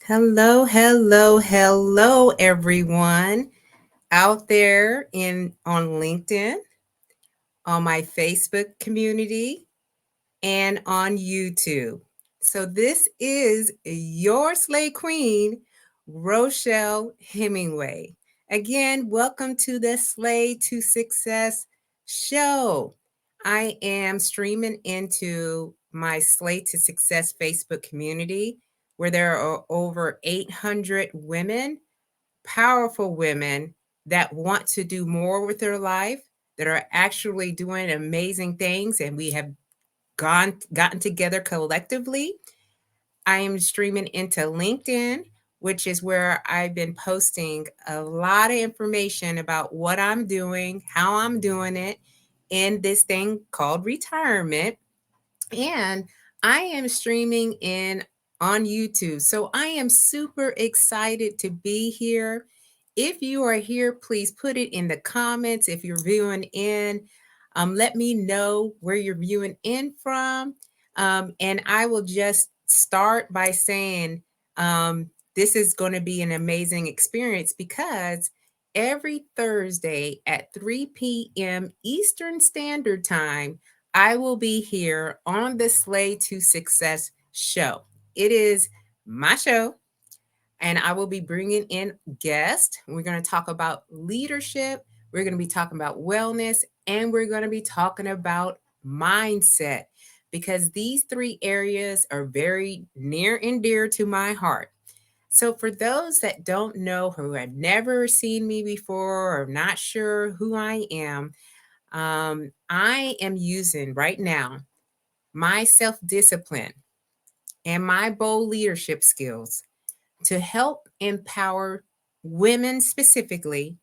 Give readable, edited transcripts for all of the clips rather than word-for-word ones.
Hello, hello, hello, everyone out there in on LinkedIn, on my Facebook community, and on YouTube. So this is your Slay Queen, Rochelle Hemingway. Again, welcome to the Slay to Success show. I am streaming into my Slay to Success Facebook community where there are over 800 women, powerful women that want to do more with their life, that are actually doing amazing things, and we have gotten together collectively. I am streaming into LinkedIn, which is where I've been posting a lot of information about what I'm doing, how I'm doing it in this thing called retirement. And I am streaming in on YouTube. So I am super excited to be here. If you are here, please put it in the comments. If you're viewing in, let me know where you're viewing in from. And I will just start by saying this is going to be an amazing experience because every Thursday at 3 p.m. Eastern Standard Time, I will be here on the Slay to Success show. It is my show, and I will be bringing in guests. We're going to talk about leadership, we're going to be talking about wellness, and we're going to be talking about mindset because these three areas are very near and dear to my heart. So, for those that don't know, who have never seen me before or not sure who I am using right now my self discipline and my bold leadership skills to help empower women specifically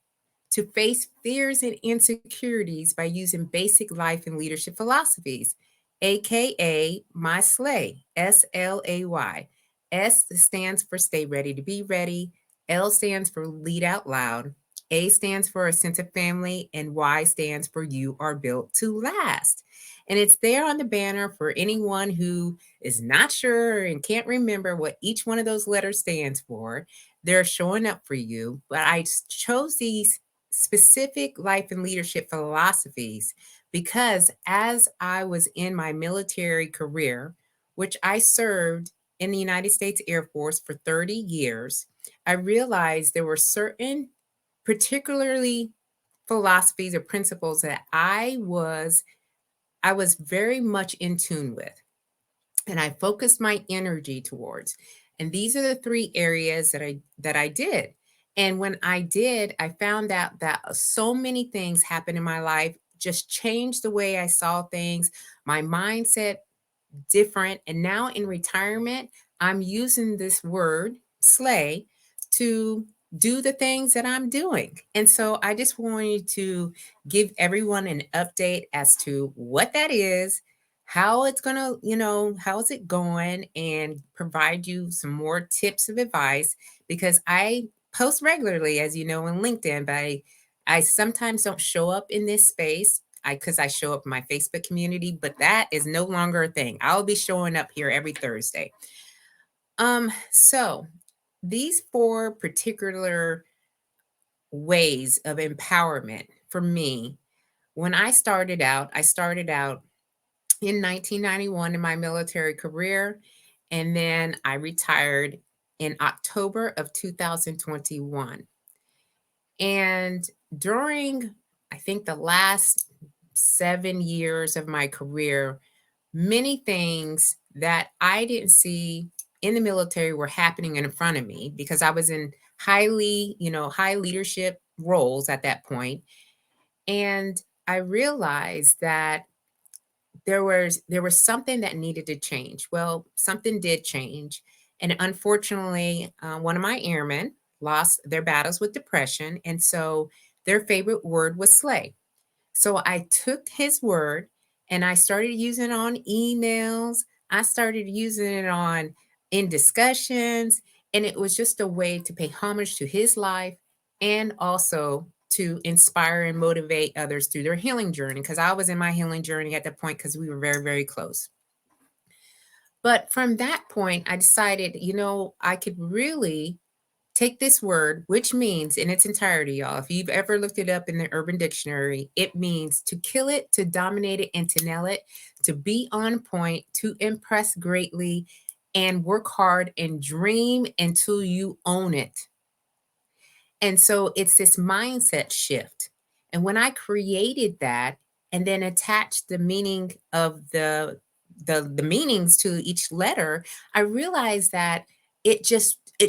to face fears and insecurities by using basic life and leadership philosophies, aka my SLAY, SLAY. S stands for stay ready to be ready, L stands for lead out loud, A stands for a sense of family, and Y stands for you are built to last. And it's there on the banner for anyone who is not sure and can't remember what each one of those letters stands for. They're showing up for you. But I chose these specific life and leadership philosophies because as I was in my military career, which I served in the United States Air Force for 30 years, I realized there were certain particularly philosophies or principles that I was very much in tune with and I focused my energy towards. And these are the three areas that I did. And when I did, I found out that so many things happened in my life, just changed the way I saw things, my mindset different. And now in retirement, I'm using this word, slay, to do the things that I'm doing. And so I just wanted to give everyone an update as to what that is, how it's going to, how is it going, and provide you some more tips of advice because I post regularly, as you know, in LinkedIn, but I sometimes don't show up in this space because I show up in my Facebook community, but that is no longer a thing. I'll be showing up here every Thursday. So these four particular ways of empowerment for me, when I started out in 1991 in my military career, and then I retired in October of 2021. And during, I think, the last 7 years of my career, many things that I didn't see in the military were happening in front of me because I was in high leadership roles at that point. And I realized that there was something that needed to change. Well, something did change. And unfortunately, one of my airmen lost their battles with depression. And so their favorite word was slay. So I took his word and I started using it on emails. I started using it on in discussions. And it was just a way to pay homage to his life and also to inspire and motivate others through their healing journey. Because I was in my healing journey at that point because we were very, very close. But from that point, I decided, I could really take this word, which means in its entirety, y'all, if you've ever looked it up in the Urban Dictionary, it means to kill it, to dominate it, and to nail it, to be on point, to impress greatly, and work hard and dream until you own it. And so it's this mindset shift. And when I created that and then attached the meaning of the meanings to each letter, I realized that it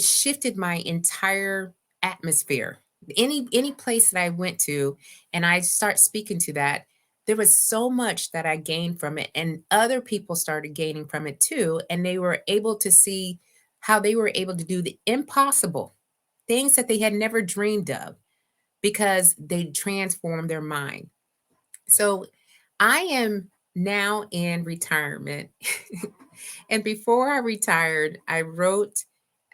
shifted my entire atmosphere. Any place that I went to and I start speaking to that, there was so much that I gained from it, and other people started gaining from it too, and they were able to see how they were able to do the impossible, things that they had never dreamed of because they transformed their mind. So I am now in retirement. And before I retired, I wrote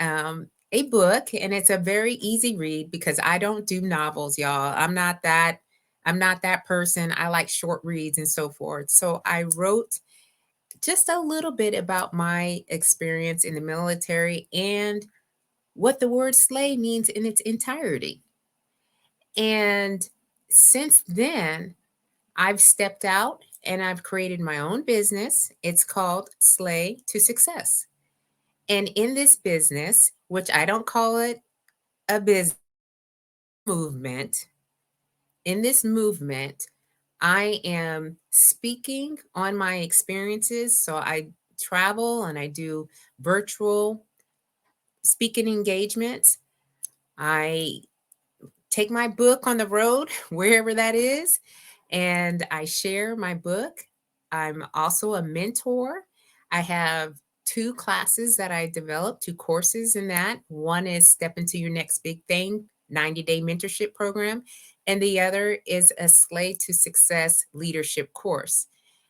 a book, and it's a very easy read because I don't do novels, y'all. I'm not that person. I like short reads and so forth. So I wrote just a little bit about my experience in the military and what the word slay means in its entirety. And since then, I've stepped out and I've created my own business. It's called Slay to Success. And in this business, which I don't call it a business movement, in this movement, I am speaking on my experiences. So I travel and I do virtual speaking engagements. I take my book on the road, wherever that is, and I share my book. I'm also a mentor. I have two classes that I developed, two courses in that. One is Step Into Your Next Big Thing 90-day mentorship program, and the other is a Slay to Success leadership course.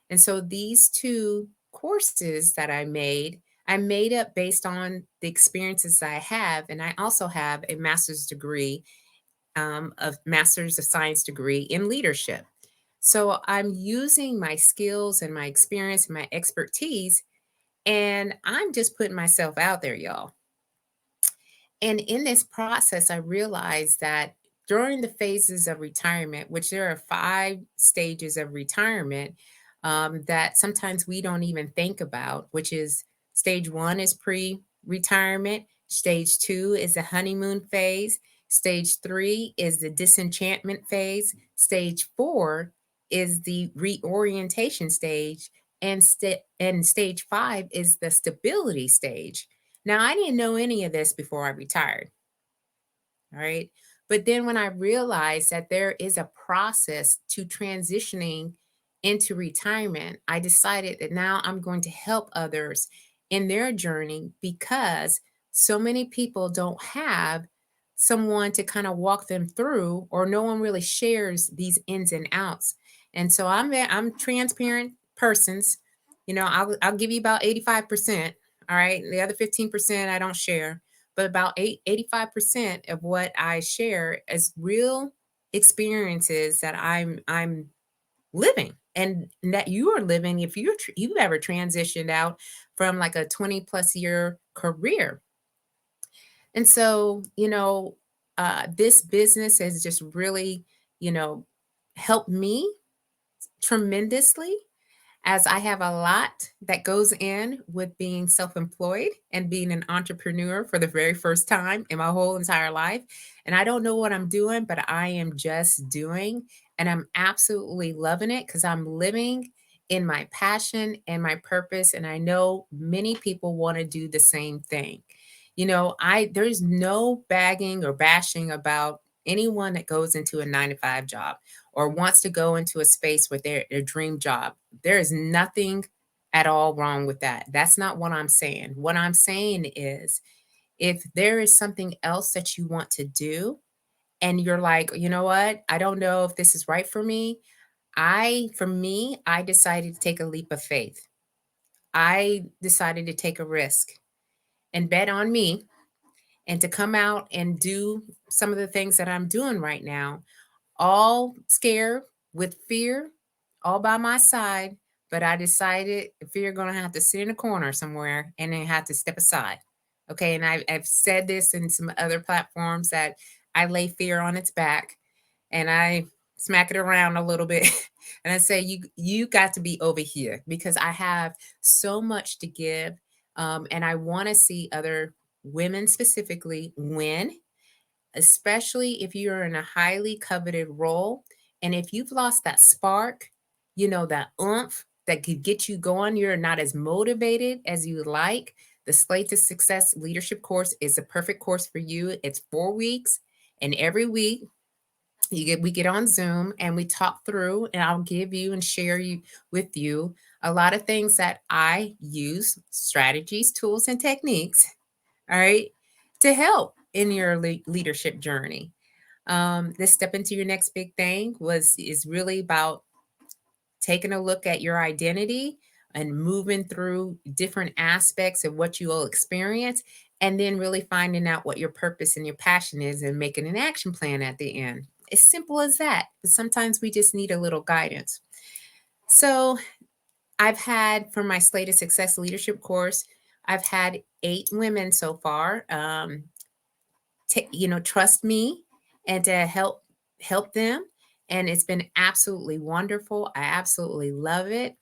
And so these two courses that I made up based on the experiences I have. And I also have a master's degree, a master's of science degree in leadership. So I'm using my skills and my experience and my expertise, and I'm just putting myself out there, y'all. And in this process, I realized that during the phases of retirement, which there are 5 stages of retirement, that sometimes we don't even think about, which is stage one is pre retirement, stage two is the honeymoon phase, stage three is the disenchantment phase, stage four is the reorientation stage, and stage five is the stability stage. Now, I didn't know any of this before I retired. All right. But then when I realized that there is a process to transitioning into retirement, I decided that now I'm going to help others in their journey because so many people don't have someone to kind of walk them through, or no one really shares these ins and outs. And so I'm transparent persons. I'll give you about 85%. All right. The other 15% I don't share, but about 85% of what I share is real experiences that I'm living and that you are living if you've ever transitioned out from like a 20 plus year career. And so, this business has just really, you know, helped me tremendously, as I have a lot that goes in with being self employed and being an entrepreneur for the very first time in my whole entire life. And I don't know what I'm doing, but I am just doing. And I'm absolutely loving it because I'm living in my passion and my purpose. And I know many people want to do the same thing. There's no bagging or bashing about anyone that goes into a 9 to 5 job or wants to go into a space with their dream job. There is nothing at all wrong with that. That's not what I'm saying. What I'm saying is, if there is something else that you want to do and you're like, you know what, I don't know if this is right for me. For me, I decided to take a leap of faith. I decided to take a risk and bet on me and to come out and do some of the things that I'm doing right now, all scared, with fear all by my side, but I decided fear going to have to sit in a corner somewhere and then have to step aside. Okay. And I've said this in some other platforms that I lay fear on its back and I smack it around a little bit and I say, you got to be over here because I have so much to give. And I want to see other women specifically win, especially if you're in a highly coveted role. And if you've lost that spark, that oomph that could get you going, you're not as motivated as you like. The Slate to Success Leadership course is a perfect course for you. It's 4 weeks, and every week we get on Zoom and we talk through, and I'll give you and share with you a lot of things that I use, strategies, tools, and techniques, all right, to help in your leadership journey. This step into your next big thing is really about taking a look at your identity and moving through different aspects of what you will experience, and then really finding out what your purpose and your passion is and making an action plan at the end. As simple as that. But sometimes we just need a little guidance. So I've had, for my Slate of Success Leadership course, I've had 8 women so far. Trust me and to help them, and it's been absolutely wonderful. I absolutely love it.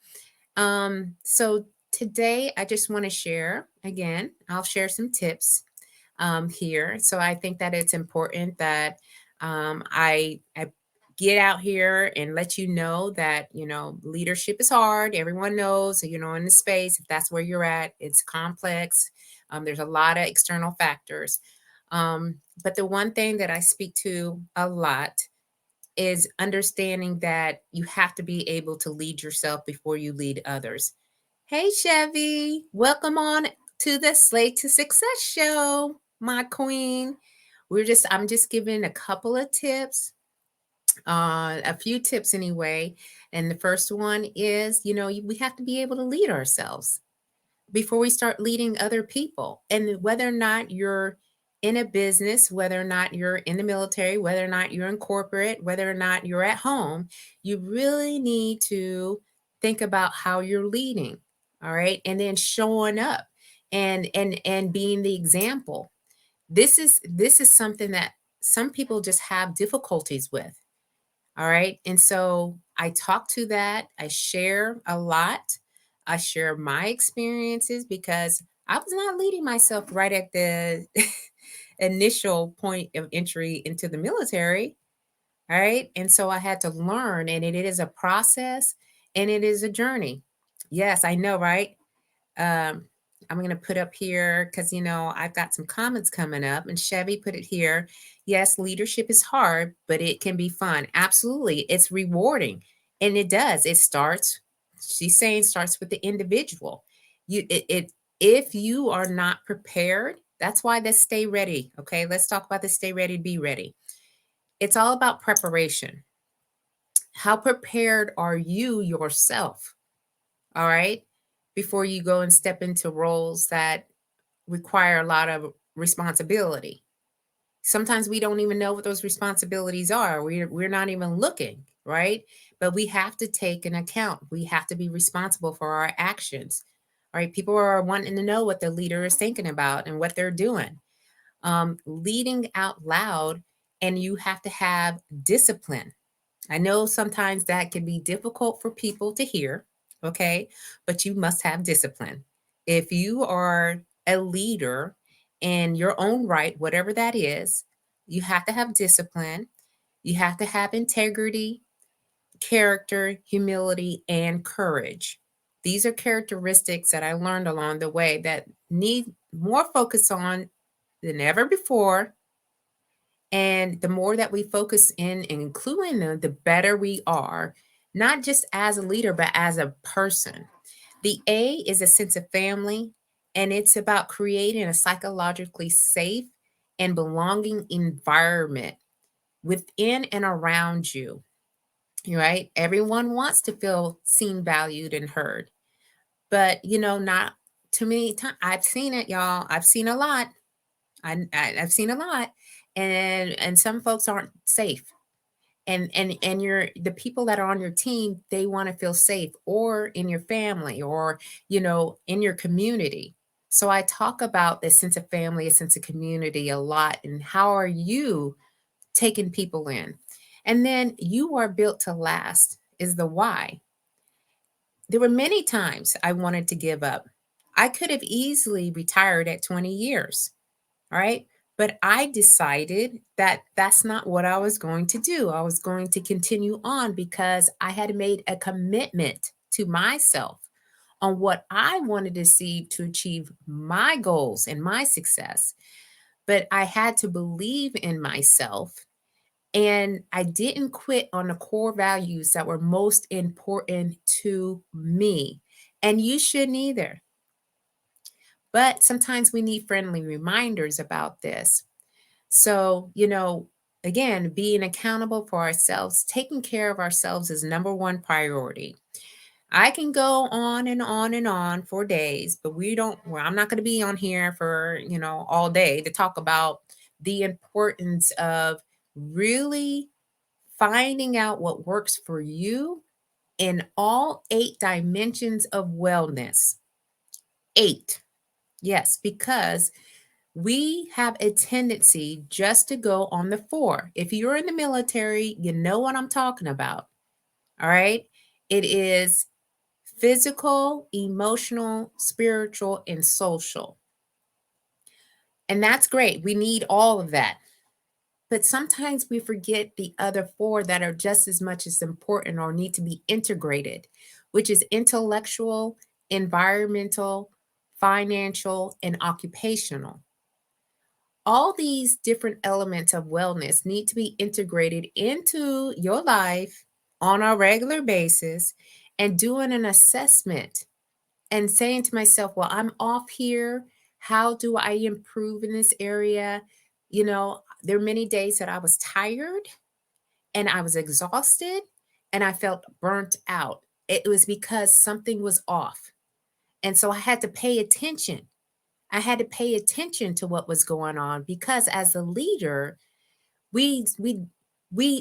So today I just want to share again. I'll share some tips here. So I think that it's important that I get out here and let you know that leadership is hard. Everyone knows, in the space, if that's where you're at, it's complex. There's a lot of external factors. But the one thing that I speak to a lot is understanding that you have to be able to lead yourself before you lead others. Hey, Chevy, welcome on to the Slate to Success show, my queen. I'm just giving a couple of tips, a few tips anyway. And the first one is, we have to be able to lead ourselves before we start leading other people. And whether or not you're in a business, whether or not you're in the military, whether or not you're in corporate, whether or not you're at home, you really need to think about how you're leading. All right. And then showing up and being the example. This is something that some people just have difficulties with. All right. And so I talk to that. I share a lot. I share my experiences because I was not leading myself right at the initial point of entry into the military. All right. And so I had to learn, and it is a process and it is a journey. Yes, I know, right? um, I'm going to put up here because, I've got some comments coming up, and Chevy put it here. Yes, leadership is hard, but it can be fun. Absolutely. It's rewarding. And it does. She's saying starts with the individual. If you are not prepared, that's why this stay ready. Okay. Let's talk about the stay ready, be ready. It's all about preparation. How prepared are you yourself? All right. Before you go and step into roles that require a lot of responsibility. Sometimes we don't even know what those responsibilities are. We're not even looking, right? But we have to take an account. We have to be responsible for our actions. All right. People are wanting to know what the leader is thinking about and what they're doing. Leading out loud, and you have to have discipline. I know sometimes that can be difficult for people to hear, okay? But you must have discipline. If you are a leader in your own right, whatever that is, you have to have discipline. You have to have integrity, character, humility, and courage. These are characteristics that I learned along the way that need more focus on than ever before. And the more that we focus in and including them, the better we are, not just as a leader, but as a person. The A is a sense of family, and it's about creating a psychologically safe and belonging environment within and around you. Right? Everyone wants to feel seen, valued, and heard. But, not too many times. I've seen it, y'all. I've seen a lot. I've seen a lot, and some folks aren't safe, and the people that are on your team, they want to feel safe, or in your family, or in your community. So I talk about this sense of family, a sense of community a lot, and how are you taking people in. And then you are built to last is the why. There were many times I wanted to give up. I could have easily retired at 20 years. All right. But I decided that that's not what I was going to do. I was going to continue on because I had made a commitment to myself on what I wanted to see to achieve my goals and my success. But I had to believe in myself, and I didn't quit on the core values that were most important to me. And you shouldn't either. But sometimes we need friendly reminders about this. So, again, being accountable for ourselves, taking care of ourselves is number one priority. I can go on and on and on for days, but I'm not going to be on here for, all day to talk about the importance of really finding out what works for you in all 8 dimensions of wellness. 8. Yes, because we have a tendency just to go on the 4. If you're in the military, you know what I'm talking about. All right. It is physical, emotional, spiritual, and social. And that's great. We need all of that. But sometimes we forget the other 4 that are just as much as important or need to be integrated, which is intellectual, environmental, financial, and occupational. All these different elements of wellness need to be integrated into your life on a regular basis, and doing an assessment and saying to myself, well, I'm off here. How do I improve in this area? There are many days that I was tired and I was exhausted and I felt burnt out. It was because something was off. And so I had to pay attention. I had to pay attention to what was going on, because as a leader, we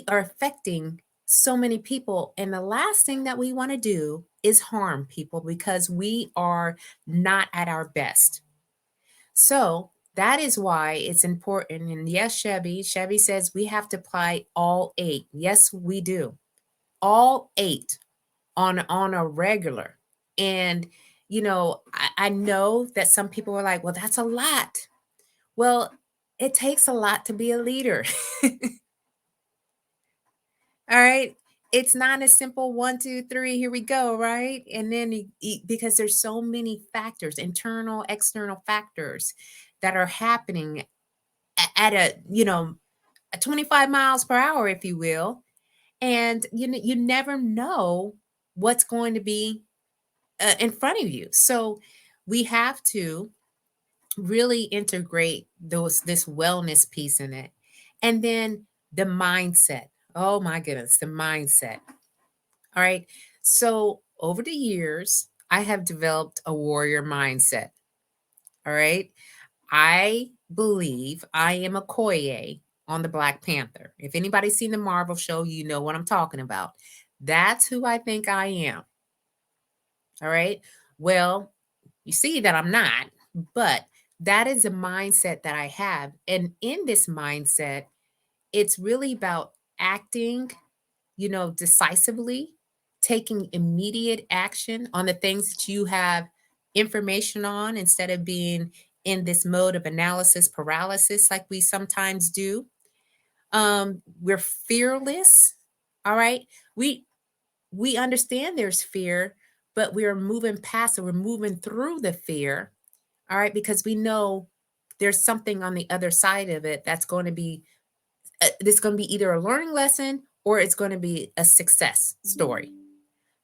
are affecting so many people, and the last thing that we want to do is harm people because we are not at our best. So that is why it's important. And yes, Chevy says we have to apply all 8. Yes, we do. All 8 on a regular. And I know that some people are like, well, that's a lot. Well, it takes a lot to be a leader. All right. It's not a simple 1, 2, 3, here we go, right? And then because there's so many factors, internal, external factors that are happening at a 25 miles per hour, if you will. And you never know what's going to be in front of you. So we have to really integrate this wellness piece in it. And then the mindset. Oh my goodness, the mindset. All right. So over the years, I have developed a warrior mindset. All right. I believe I am a Okoye on the Black Panther. If anybody's seen the Marvel show, you know what I'm talking about. That's who I think I am. All right. Well, you see that I'm not, but that is a mindset that I have. And in this mindset, it's really about acting, decisively, taking immediate action on the things that you have information on, instead of being in this mode of analysis paralysis like we sometimes do. We're fearless. All right. We we understand there's fear, but we're moving past it. We're moving through the fear. All right, because we know there's something on the other side of it that's going to be this going to be either a learning lesson or it's going to be a success story.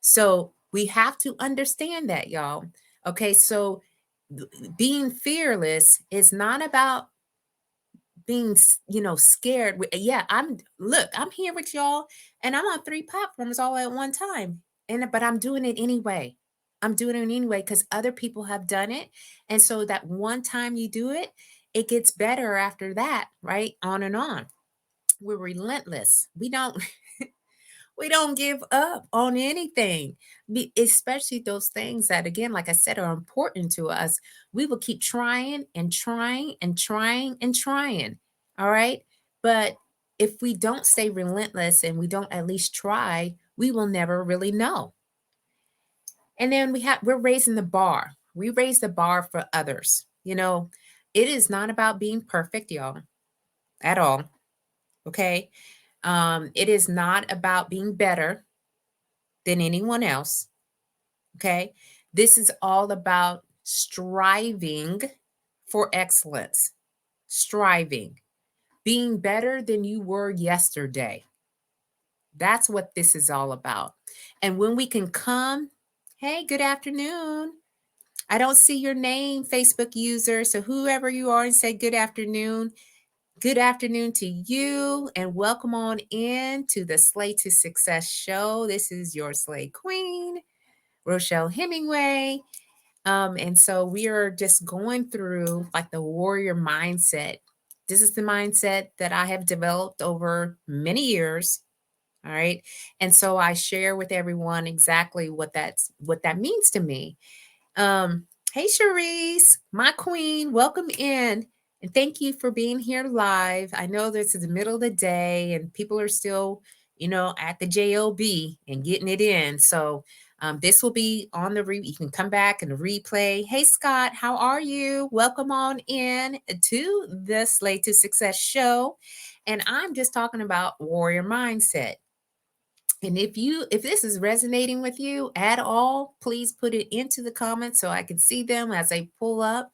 So we have to understand that, y'all. Okay, so being fearless is not about being, scared. Yeah, I'm here with y'all, and I'm on 3 platforms all at one time. But I'm doing it anyway. I'm doing it anyway because other people have done it. And so that one time you do it, it gets better after that, right? On and on. We're relentless. We don't We don't give up on anything, especially those things that, again, like I said, are important to us. We will keep trying and trying and trying and trying. All right. But if we don't stay relentless and we don't at least try, we will never really know. And then we're raising the bar. We raise the bar for others. It is not about being perfect, y'all, at all. Okay. It is not about being better than anyone else. Okay. This is all about striving for excellence, striving, being better than you were yesterday. That's what this is all about. And when we can come, hey, good afternoon. I don't see your name, Facebook user. So whoever you are, and say good afternoon. Good afternoon to you, and welcome on in to the Slay to Success show. This is your Slay Queen, Rochelle Hemingway. And so we are just going through like the warrior mindset. This is the mindset that I have developed over many years. All right. And so I share with everyone exactly what that means to me. Um, hey, Cherise, my queen, welcome in. And thank you for being here live. I know this is the middle of the day and people are still, at the JOB and getting it in. So this will be on you can come back and replay. Hey, Scott, how are you? Welcome on in to the Slay to Success show. And I'm just talking about warrior mindset. And if this is resonating with you at all, please put it into the comments so I can see them as they pull up.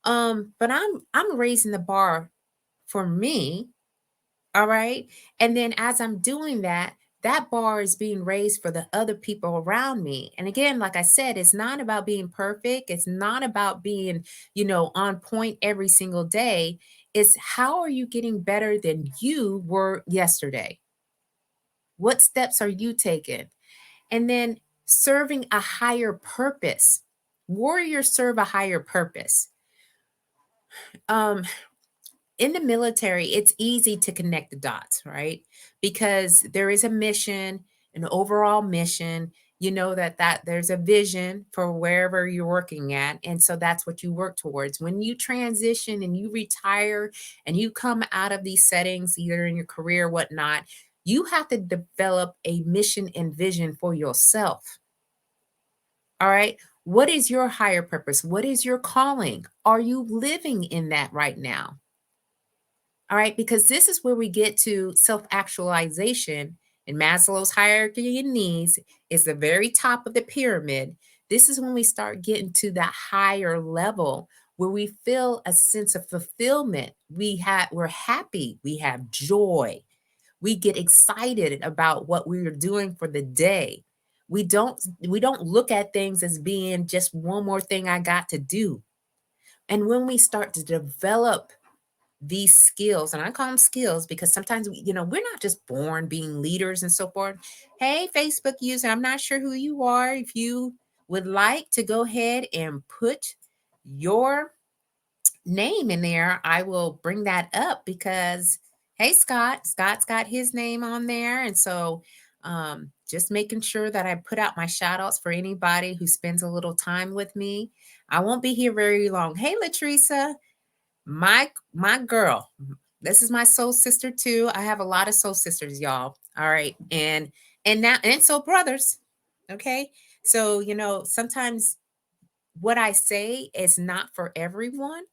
But I'm raising the bar for me, all right? And then as I'm doing that, that bar is being raised for the other people around me. And again, like I said, it's not about being perfect. It's not about being, on point every single day. It's how are you getting better than you were yesterday? What steps are you taking? And then serving a higher purpose. Warriors serve a higher purpose. Um, in the military, it's easy to connect the dots, right? Because there is a mission, an overall mission. You know that there's a vision for wherever you're working at, and so that's what you work towards. When you transition and you retire and you come out of these settings, either in your career or whatnot, you have to develop a mission and vision for yourself. All right. What is your higher purpose? What is your calling? Are you living in that right now? All right. Because this is where we get to self actualization. In Maslow's hierarchy of needs is the very top of the pyramid. This is when we start getting to that higher level where we feel a sense of fulfillment. We're happy. We have joy. We get excited about what we are doing for the day. We don't look at things as being just one more thing I got to do. And when we start to develop these skills, and I call them skills because sometimes we're not just born being leaders and so forth. Hey, Facebook user, I'm not sure who you are. If you would like to go ahead and put your name in there, I will bring that up because, hey, Scott's got his name on there. And so just making sure that I put out my shout outs for anybody who spends a little time with me. I won't be here very long. Hey, Latricia, my girl. This is my soul sister too. I have a lot of soul sisters, y'all. All right. And so brothers. Okay. So, sometimes what I say is not for everyone,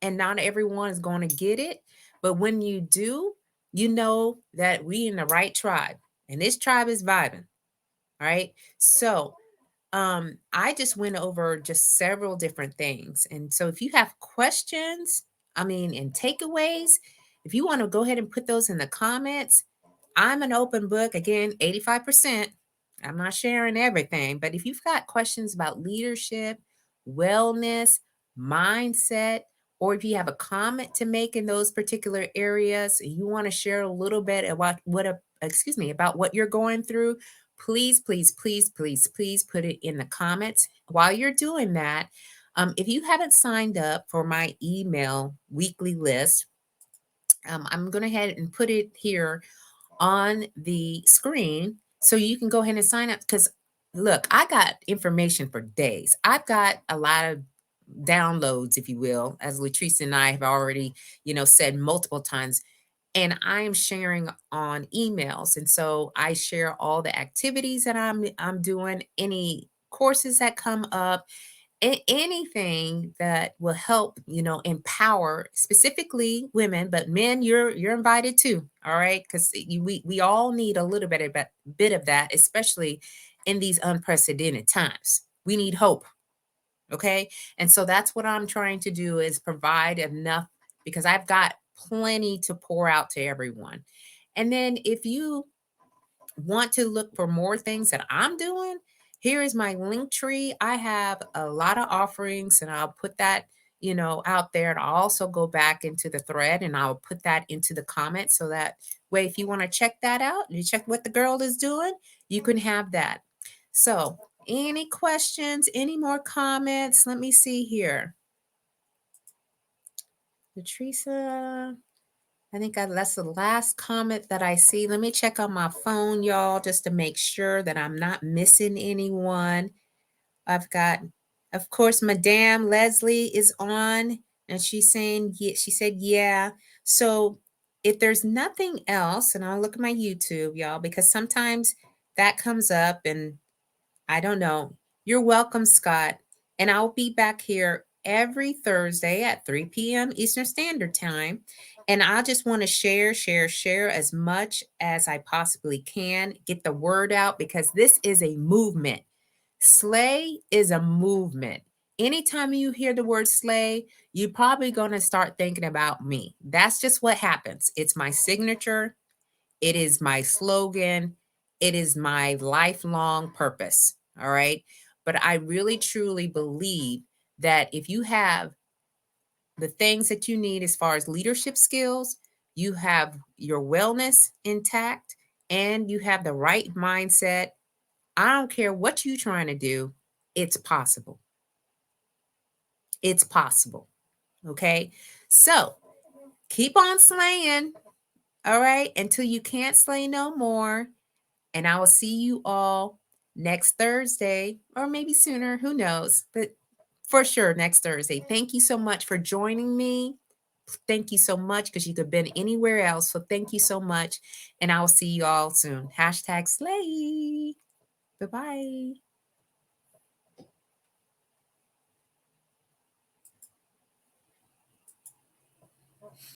and not everyone is going to get it. But when you do, you know that we in the right tribe, and this tribe is vibing. All right. So I just went over just several different things. And so if you have questions, and takeaways, if you want to go ahead and put those in the comments, I'm an open book. Again, 85%. I'm not sharing everything, but if you've got questions about leadership, wellness, mindset, or if you have a comment to make in those particular areas, you want to share a little bit about about what you're going through, please, please, please, please, please put it in the comments. While you're doing that, if you haven't signed up for my email weekly list, I'm going to head and put it here on the screen. So you can go ahead and sign up because look, I got information for days. I've got a lot of downloads, if you will, as Latrice and I have already, said multiple times. And I am sharing on emails. And so I share all the activities that I'm doing, any courses that come up, anything that will help, empower specifically women, but men, you're invited too. All right, because we all need a little bit of that, especially in these unprecedented times. We need hope. Okay, and so that's what I'm trying to do, is provide enough, because I've got plenty to pour out to everyone. And then if you want to look for more things that I'm doing, here is my link tree. I have a lot of offerings, and I'll put that, out there. And I'll also go back into the thread and I'll put that into the comments. So that way, if you want to check that out, you check what the girl is doing, you can have that. So, any questions, any more comments? Let me see here. Latricia, I think that's the last comment that I see. Let me check on my phone, y'all, just to make sure that I'm not missing anyone. I've got, of course, Madame Leslie is on, and she's saying, yeah, she said, yeah. So if there's nothing else, and I'll look at my YouTube, y'all, because sometimes that comes up and I don't know. You're welcome, Scott. And I'll be back here every Thursday at 3 p.m. Eastern Standard Time. And I just want to share as much as I possibly can, get the word out, because this is a movement. Slay is a movement. Anytime you hear the word slay, you're probably going to start thinking about me. That's just what happens. It's my signature. It is my slogan. It is my lifelong purpose. All right. But I really, truly believe that if you have the things that you need as far as leadership skills, you have your wellness intact, and you have the right mindset, I don't care what you're trying to do, it's possible. It's possible. Okay. So keep on slaying. All right. Until you can't slay no more. And I will see you all next Thursday, or maybe sooner, who knows, but for sure next Thursday. Thank you so much for joining me. Thank you so much, because you could have been anywhere else. So thank you so much. And I will see you all soon. Hashtag slay. Bye-bye.